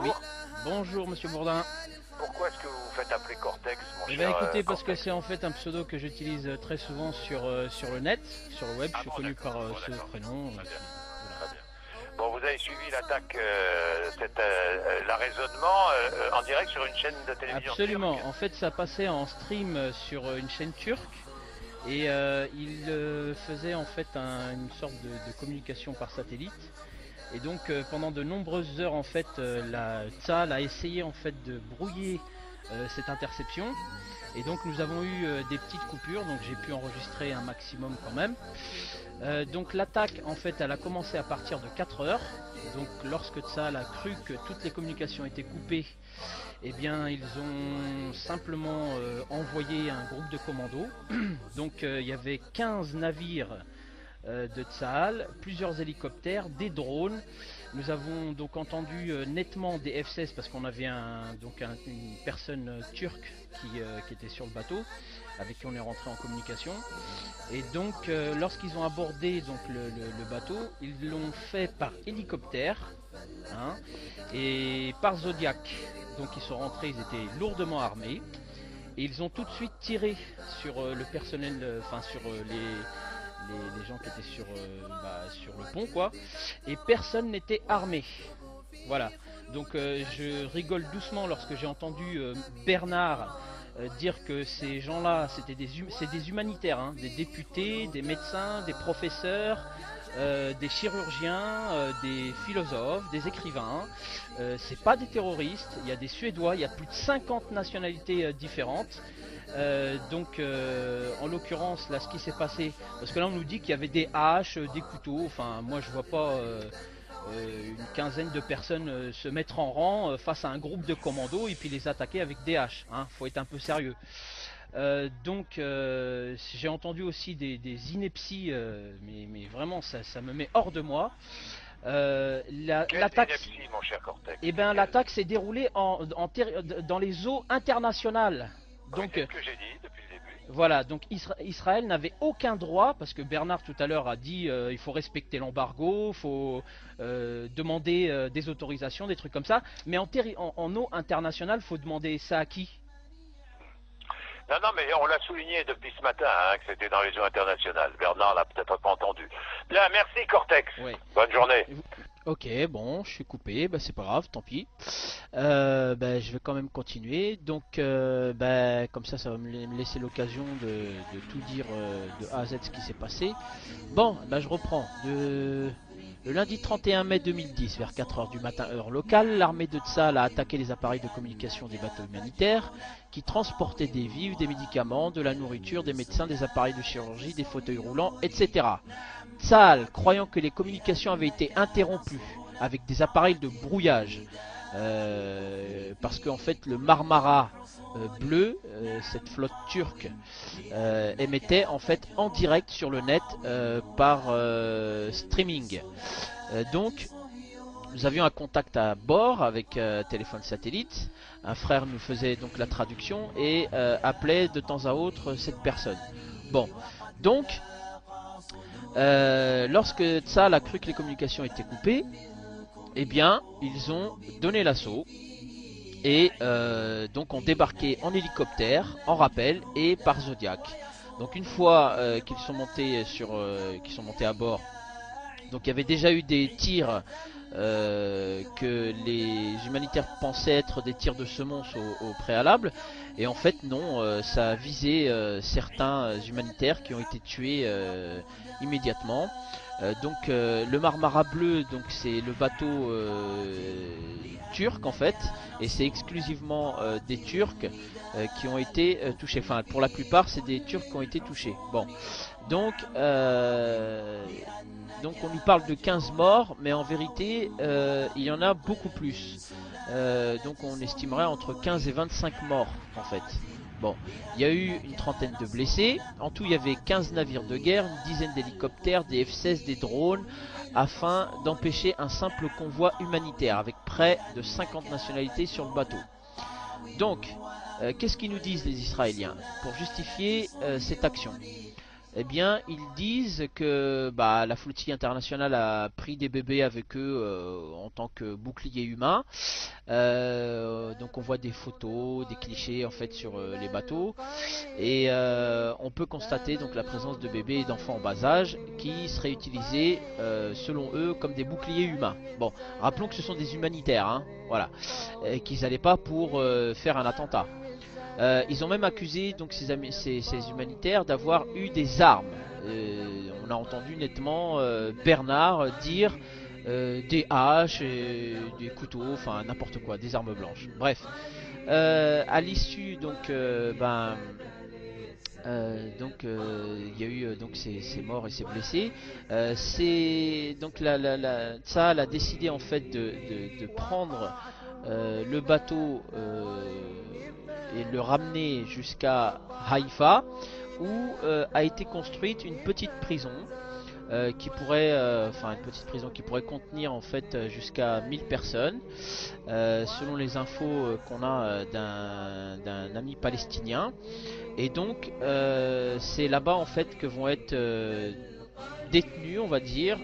Oui. Bonjour. Bonjour Monsieur Bourdin. Pourquoi est-ce que vous vous faites appeler Cortex, mon Eh bien cher écoutez, parce que Cortex? c'est en fait un pseudo que j'utilise très souvent sur le net, sur le web. Je Ah suis bon, connu d'accord. par Bon, ce d'accord. prénom. Très bien. Voilà. Très bien. Bon, vous avez suivi l'attaque, l'arraisonnement en direct sur une chaîne de télévision Absolument. turque. En fait, ça passait en stream sur une chaîne turque et il faisait en fait une sorte de communication par satellite. Et donc pendant de nombreuses heures en fait, la TSAL a essayé en fait de brouiller cette interception. Et donc nous avons eu des petites coupures, donc j'ai pu enregistrer un maximum quand même. Donc l'attaque en fait elle a commencé à partir de 4 heures. Donc lorsque Tsahal a cru que toutes les communications étaient coupées, eh bien ils ont simplement envoyé un groupe de commandos. Donc il y avait 15 navires de Tsahal, plusieurs hélicoptères, des drones. Nous avons donc entendu nettement des F-16 parce qu'on avait une personne turque qui était sur le bateau avec qui on est rentré en communication. Et donc lorsqu'ils ont abordé donc, le bateau, ils l'ont fait par hélicoptère hein, et par Zodiac. Donc ils sont rentrés, ils étaient lourdement armés. Et ils ont tout de suite tiré sur le personnel, enfin sur les gens qui étaient sur le pont quoi, et personne n'était armé. Voilà. Donc je rigole doucement lorsque j'ai entendu Bernard dire que ces gens-là, c'est des humanitaires, hein, des députés, des médecins, des professeurs, des chirurgiens, des philosophes, des écrivains. C'est pas des terroristes. Il y a des Suédois, il y a plus de 50 nationalités différentes. En l'occurrence, là, ce qui s'est passé, parce que là, on nous dit qu'il y avait des haches, des couteaux. Enfin, moi, je vois pas une quinzaine de personnes se mettre en rang face à un groupe de commandos et puis les attaquer avec des haches. Hein, faut être un peu sérieux. J'ai entendu aussi des inepties, mais vraiment, ça me met hors de moi. Quelle L'attaque, ineptie, mon cher Cortex? eh ben, l'attaque s'est déroulée dans les eaux internationales. Oui, Donc, c'est ce que j'ai dit depuis le début. voilà, donc Israël n'avait aucun droit, parce que Bernard tout à l'heure a dit il faut respecter l'embargo, il faut demander des autorisations, des trucs comme ça, mais en eau internationale, il faut demander ça à qui? Non, non, mais on l'a souligné depuis ce matin, hein, que c'était dans les eaux internationales. Bernard l'a peut-être pas entendu. Bien, merci Cortex. Ouais. Bonne journée. Ok, bon, je suis coupé, bah c'est pas grave, tant pis. Je vais quand même continuer. Donc, comme ça va me laisser l'occasion de tout dire de A à Z ce qui s'est passé. Bon, je reprends. Le lundi 31 mai 2010, vers 4 heures du matin, heure locale, l'armée de Tsahal a attaqué les appareils de communication des bateaux humanitaires qui transportaient des vivres, des médicaments, de la nourriture, des médecins, des appareils de chirurgie, des fauteuils roulants, etc. Tsahal, croyant que les communications avaient été interrompues avec des appareils de brouillage, parce qu'en fait le Marmara bleu, cette flotte turque, émettait en fait en direct sur le net par streaming. Donc nous avions un contact à bord avec téléphone satellite. Un frère nous faisait donc la traduction et appelait de temps à autre cette personne. Bon, donc lorsque Tsahal a cru que les communications étaient coupées, eh bien, ils ont donné l'assaut et donc ont débarqué en hélicoptère, en rappel et par Zodiac. Donc une fois qu'ils sont montés à bord, donc il y avait déjà eu des tirs que les humanitaires pensaient être des tirs de semonce au préalable. Et en fait non, ça a visé certains humanitaires qui ont été tués immédiatement. Le Marmara bleu, donc c'est le bateau turc en fait, et c'est exclusivement des Turcs qui ont été touchés. Enfin, pour la plupart, c'est des Turcs qui ont été touchés. Bon, donc, donc on nous parle de 15 morts, mais en vérité, il y en a beaucoup plus. Donc on estimerait entre 15 et 25 morts en fait. Bon, il y a eu une trentaine de blessés. En tout, il y avait 15 navires de guerre, une dizaine d'hélicoptères, des F-16, des drones, afin d'empêcher un simple convoi humanitaire avec près de 50 nationalités sur le bateau. Donc, qu'est-ce qu'ils nous disent les Israéliens pour justifier cette action? Eh bien, ils disent que la flottille internationale a pris des bébés avec eux en tant que bouclier humain, Donc on voit des photos, des clichés en fait sur les bateaux, et on peut constater donc la présence de bébés et d'enfants en bas âge qui seraient utilisés selon eux comme des boucliers humains. Bon, rappelons que ce sont des humanitaires, hein, voilà, et qu'ils n'allaient pas pour faire un attentat. Ils ont même accusé donc ces humanitaires d'avoir eu des armes. On a entendu nettement Bernard dire des haches, des couteaux, enfin n'importe quoi, des armes blanches. Bref, à l'issue donc il y a eu donc ces morts et ces blessés. C'est donc Tsahal a décidé en fait de prendre le bateau et le ramener jusqu'à Haïfa, où a été construite une petite prison qui pourrait, une petite prison qui pourrait contenir en fait jusqu'à 1000 personnes, selon les infos qu'on a d'un ami palestinien. Et donc c'est là-bas en fait que vont être détenus, on va dire,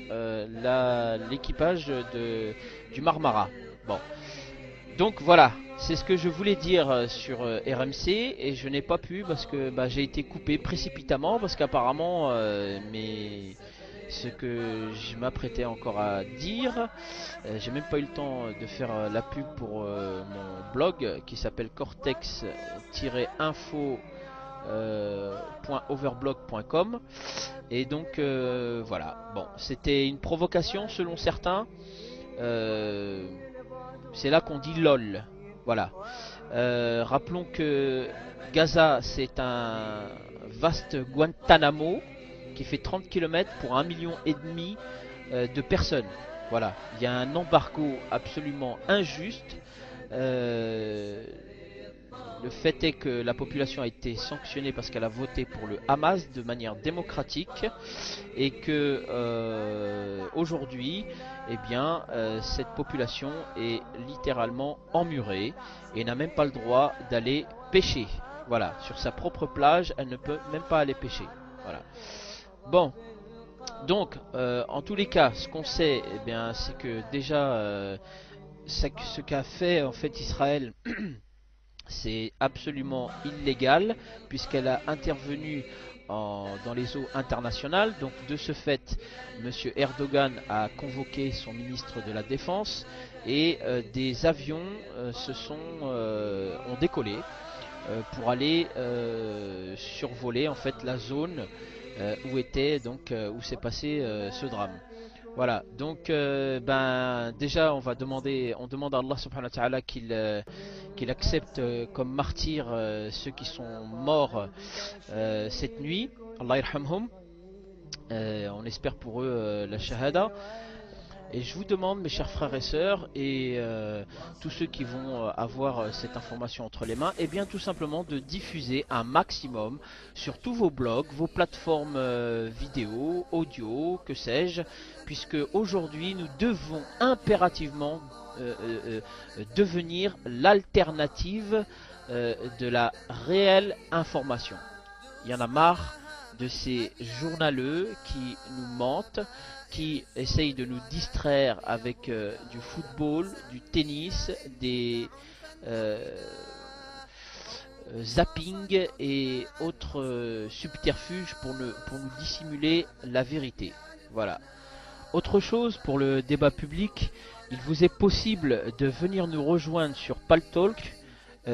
l'équipage du Marmara. Bon, donc voilà, c'est ce que je voulais dire sur RMC, et je n'ai pas pu parce que j'ai été coupé précipitamment, parce qu'apparemment ce que je m'apprêtais encore à dire, j'ai même pas eu le temps de faire la pub pour mon blog qui s'appelle cortex-info.overblog.com, et donc voilà, bon, c'était une provocation selon certains. C'est là qu'on dit LOL. Voilà. Rappelons que Gaza, c'est un vaste Guantanamo qui fait 30 km pour 1,5 million de personnes. Voilà. Il y a un embargo absolument injuste. Le fait est que la population a été sanctionnée parce qu'elle a voté pour le Hamas de manière démocratique, et que aujourd'hui, eh bien, cette population est littéralement emmurée et n'a même pas le droit d'aller pêcher. Voilà, sur sa propre plage, elle ne peut même pas aller pêcher. Voilà. Bon, donc, en tous les cas, ce qu'on sait, eh bien, c'est que déjà, ce qu'a fait en fait Israël, c'est absolument illégal, puisqu'elle a intervenu dans les eaux internationales. Donc de ce fait, M. Erdogan a convoqué son ministre de la Défense, et des avions ont décollé pour aller survoler en fait la zone où s'est passé ce drame. Voilà, donc déjà on demande à Allah subhanahu wa ta'ala qu'il accepte comme martyrs ceux qui sont morts cette nuit. Allah irhamhum. On espère pour eux la shahada. Et je vous demande, mes chers frères et sœurs, et tous ceux qui vont avoir cette information entre les mains, et bien tout simplement de diffuser un maximum sur tous vos blogs, vos plateformes vidéo, audio, que sais-je, puisque aujourd'hui nous devons impérativement devenir l'alternative de la réelle information. Il y en a marre de ces journaleux qui nous mentent, qui essayent de nous distraire avec du football, du tennis, des zapping et autres subterfuges pour nous dissimuler la vérité. Voilà. Autre chose, pour le débat public, il vous est possible de venir nous rejoindre sur Paltalk,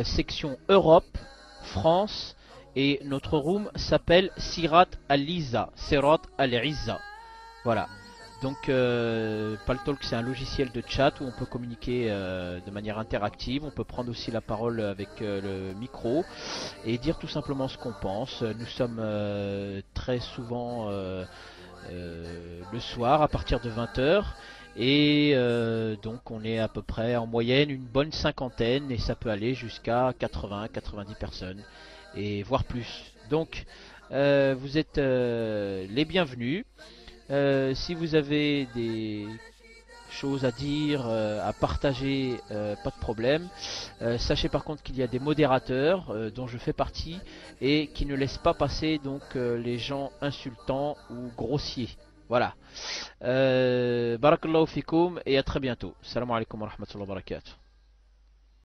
section Europe, France, et notre room s'appelle Sirat Al-Izza, Sirat Al-Izza. Voilà. Donc Paltalk, c'est un logiciel de chat où on peut communiquer de manière interactive. On peut prendre aussi la parole avec le micro et dire tout simplement ce qu'on pense. Nous sommes très souvent le soir à partir de 20 h, et donc on est à peu près en moyenne une bonne cinquantaine, et ça peut aller jusqu'à 80-90 personnes et voire plus. Donc vous êtes les bienvenus. Si vous avez des choses à dire, à partager, pas de problème. Sachez par contre qu'il y a des modérateurs dont je fais partie, et qui ne laissent pas passer donc les gens insultants ou grossiers. Voilà. Barakallahu fikoum, et à très bientôt. Salam alaikum wa rahmatullahi wa barakatuh.